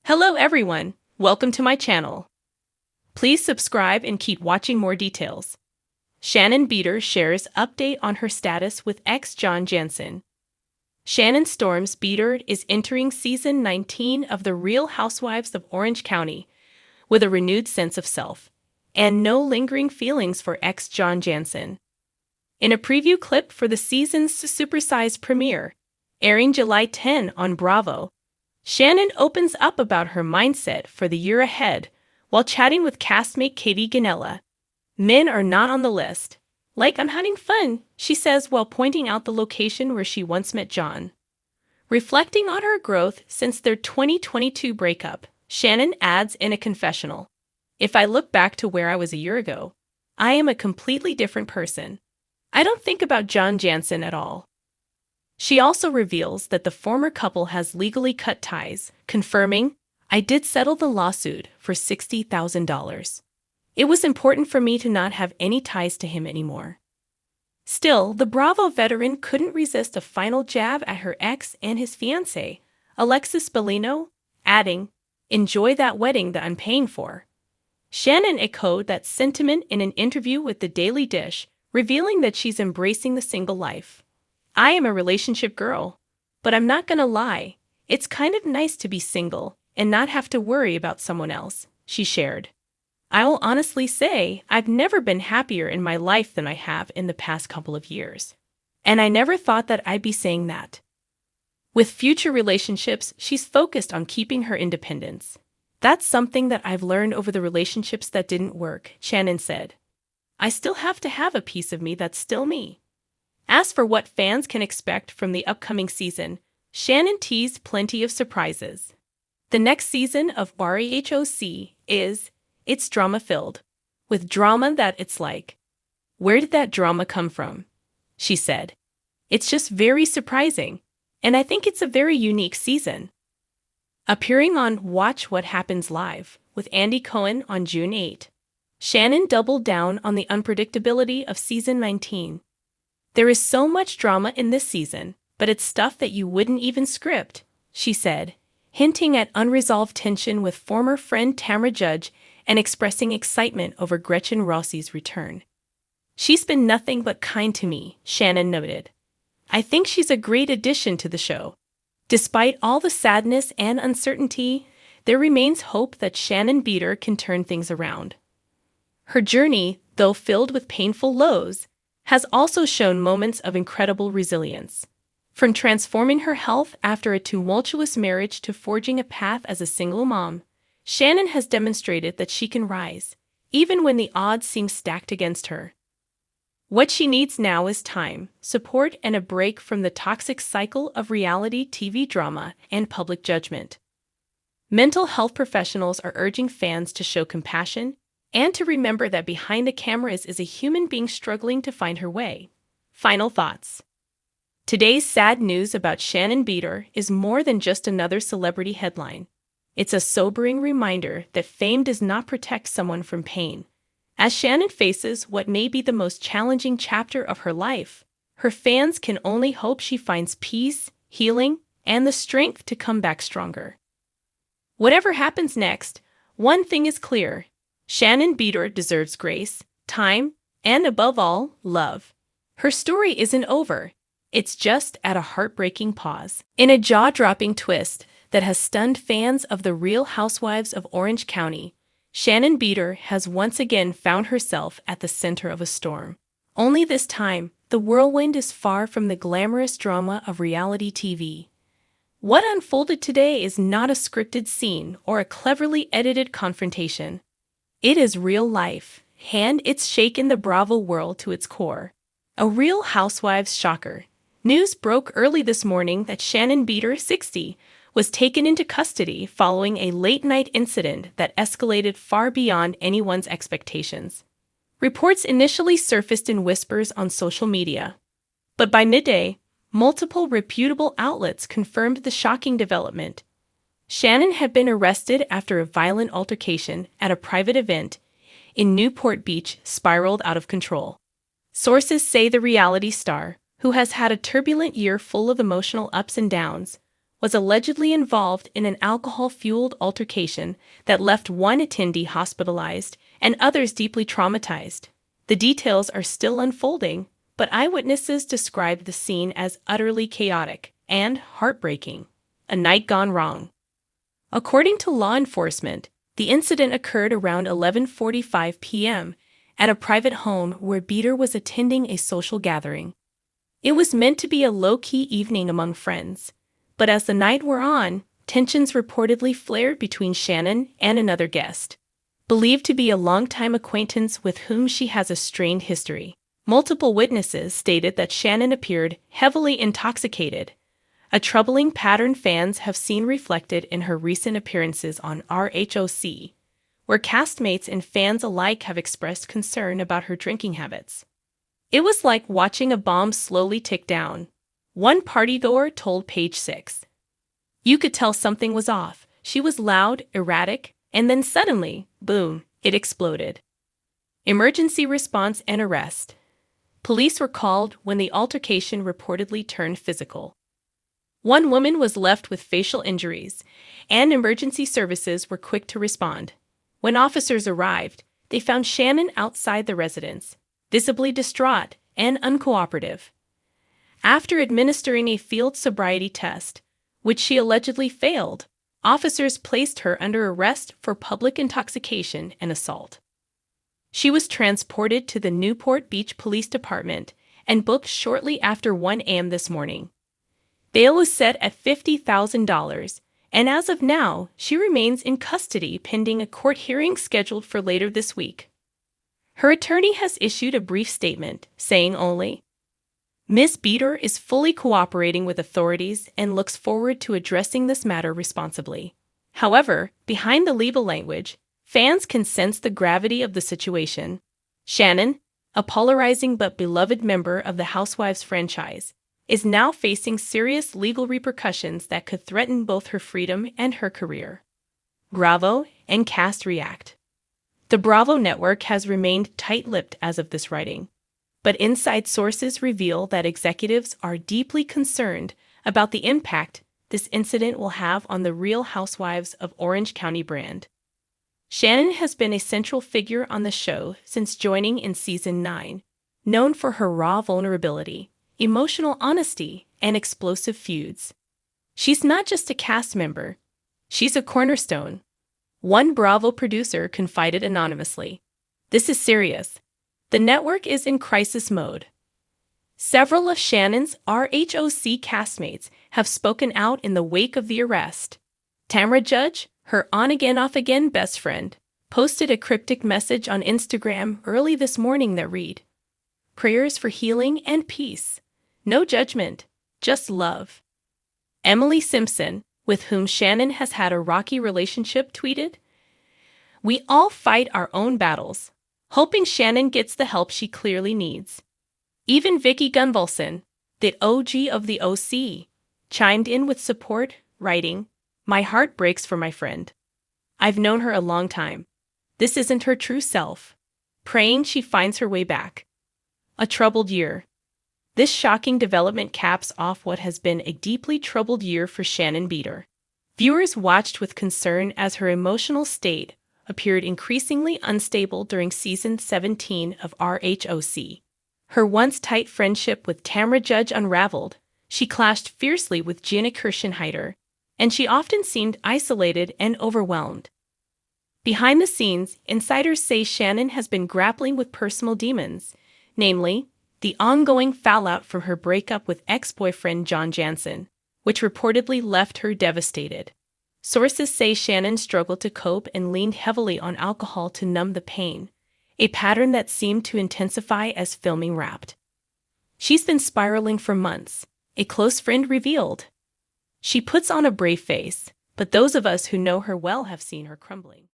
Hello everyone, welcome to my channel. Please subscribe and keep watching more details. Shannon Beador shares update on her status with ex John Jansen. Shannon Storms Beador is entering season 19 of The Real Housewives of Orange County with a renewed sense of self and no lingering feelings for ex John Jansen. In a preview clip for the season's supersized premiere, airing July 10 on Bravo, Shannon opens up about her mindset for the year ahead while chatting with castmate Katie Ganella. Men are not on the list. Like, I'm having fun, she says while pointing out the location where she once met John. Reflecting on her growth since their 2022 breakup, Shannon adds in a confessional, "If I look back to where I was a year ago, I am a completely different person. I don't think about John Jansen at all." She also reveals that the former couple has legally cut ties, confirming, "I did settle the lawsuit for $60,000. It was important for me to not have any ties to him anymore." Still, the Bravo veteran couldn't resist a final jab at her ex and his fiancée, Alexis Bellino, adding, "Enjoy that wedding that I'm paying for." Shannon echoed that sentiment in an interview with The Daily Dish, revealing that she's embracing the single life. "I am a relationship girl, but I'm not gonna lie, it's kind of nice to be single and not have to worry about someone else," she shared. "I will honestly say I've never been happier in my life than I have in the past couple of years. And I never thought that I'd be saying that." With future relationships, she's focused on keeping her independence. "That's something that I've learned over the relationships that didn't work," Shannon said. "I still have to have a piece of me that's still me." As for what fans can expect from the upcoming season, Shannon teased plenty of surprises. The next season of REHOC it's drama-filled, with drama that it's like, "Where did that drama come from?" she said. "It's just very surprising, and I think it's a very unique season." Appearing on Watch What Happens Live with Andy Cohen on June 8, Shannon doubled down on the unpredictability of season 19. "There is so much drama in this season, but it's stuff that you wouldn't even script," she said, hinting at unresolved tension with former friend Tamra Judge and expressing excitement over Gretchen Rossi's return. "She's been nothing but kind to me," Shannon noted. "I think she's a great addition to the show." Despite all the sadness and uncertainty, there remains hope that Shannon Beador can turn things around. Her journey, though filled with painful lows, has also shown moments of incredible resilience. From transforming her health after a tumultuous marriage to forging a path as a single mom, Shannon has demonstrated that she can rise, even when the odds seem stacked against her. What she needs now is time, support, and a break from the toxic cycle of reality TV drama and public judgment. Mental health professionals are urging fans to show compassion and to remember that behind the cameras is a human being struggling to find her way. Final thoughts. Today's sad news about Shannon Beador is more than just another celebrity headline. It's a sobering reminder that fame does not protect someone from pain. As Shannon faces what may be the most challenging chapter of her life, her fans can only hope she finds peace, healing, and the strength to come back stronger. Whatever happens next, one thing is clear: Shannon Beador deserves grace, time, and above all, love. Her story isn't over. It's just at a heartbreaking pause. In a jaw-dropping twist that has stunned fans of The Real Housewives of Orange County, Shannon Beador has once again found herself at the center of a storm. Only this time, the whirlwind is far from the glamorous drama of reality TV. What unfolded today is not a scripted scene or a cleverly edited confrontation. It is real life, and it's shaken the Bravo world to its core. A Real Housewives shocker. News broke early this morning that Shannon Beador, 60, was taken into custody following a late-night incident that escalated far beyond anyone's expectations. Reports initially surfaced in whispers on social media, but by midday, multiple reputable outlets confirmed the shocking development. Shannon had been arrested after a violent altercation at a private event in Newport Beach spiraled out of control. Sources say the reality star, who has had a turbulent year full of emotional ups and downs, was allegedly involved in an alcohol-fueled altercation that left one attendee hospitalized and others deeply traumatized. The details are still unfolding, but eyewitnesses described the scene as utterly chaotic and heartbreaking. A night gone wrong. According to law enforcement, the incident occurred around 11:45 p.m. at a private home where Beador was attending a social gathering. It was meant to be a low-key evening among friends, but as the night wore on, tensions reportedly flared between Shannon and another guest, believed to be a longtime acquaintance with whom she has a strained history. Multiple witnesses stated that Shannon appeared heavily intoxicated, a troubling pattern fans have seen reflected in her recent appearances on RHOC, where castmates and fans alike have expressed concern about her drinking habits. It was like watching a bomb slowly tick down, one partygoer told Page 6. You could tell something was off. She was loud, erratic, and then suddenly, boom, it exploded. Emergency response and arrest. Police were called when the altercation reportedly turned physical. One woman was left with facial injuries, and emergency services were quick to respond. When officers arrived, they found Shannon outside the residence, visibly distraught and uncooperative. After administering a field sobriety test, which she allegedly failed, officers placed her under arrest for public intoxication and assault. She was transported to the Newport Beach Police Department and booked shortly after 1 a.m. this morning. Bail was set at $50,000, and as of now, she remains in custody pending a court hearing scheduled for later this week. Her attorney has issued a brief statement, saying only, Ms. Beador is fully cooperating with authorities and looks forward to addressing this matter responsibly. However, behind the legal language, fans can sense the gravity of the situation. Shannon, a polarizing but beloved member of the Housewives franchise, is now facing serious legal repercussions that could threaten both her freedom and her career. Bravo and cast react. The Bravo network has remained tight-lipped as of this writing, but inside sources reveal that executives are deeply concerned about the impact this incident will have on the Real Housewives of Orange County brand. Shannon has been a central figure on the show since joining in season 9, known for her raw vulnerability, emotional honesty, and explosive feuds. She's not just a cast member, she's a cornerstone. One Bravo producer confided anonymously, "This is serious. The network is in crisis mode." Several of Shannon's RHOC castmates have spoken out in the wake of the arrest. Tamra Judge, her on-again, off-again best friend, posted a cryptic message on Instagram early this morning that read, "Prayers for healing and peace. No judgment, just love." Emily Simpson, with whom Shannon has had a rocky relationship, tweeted, "We all fight our own battles, hoping Shannon gets the help she clearly needs." Even Vicky Gunvalson, the OG of the OC, chimed in with support, writing, "My heart breaks for my friend. I've known her a long time. This isn't her true self. Praying she finds her way back." A troubled year. This shocking development caps off what has been a deeply troubled year for Shannon Beador. Viewers watched with concern as her emotional state appeared increasingly unstable during season 17 of RHOC. Her once tight friendship with Tamra Judge unraveled, she clashed fiercely with Jenna Kirschenheiter, and she often seemed isolated and overwhelmed. Behind the scenes, insiders say Shannon has been grappling with personal demons, namely, the ongoing fallout from her breakup with ex-boyfriend John Jansen, which reportedly left her devastated. Sources say Shannon struggled to cope and leaned heavily on alcohol to numb the pain, a pattern that seemed to intensify as filming wrapped. She's been spiraling for months, a close friend revealed. She puts on a brave face, but those of us who know her well have seen her crumbling.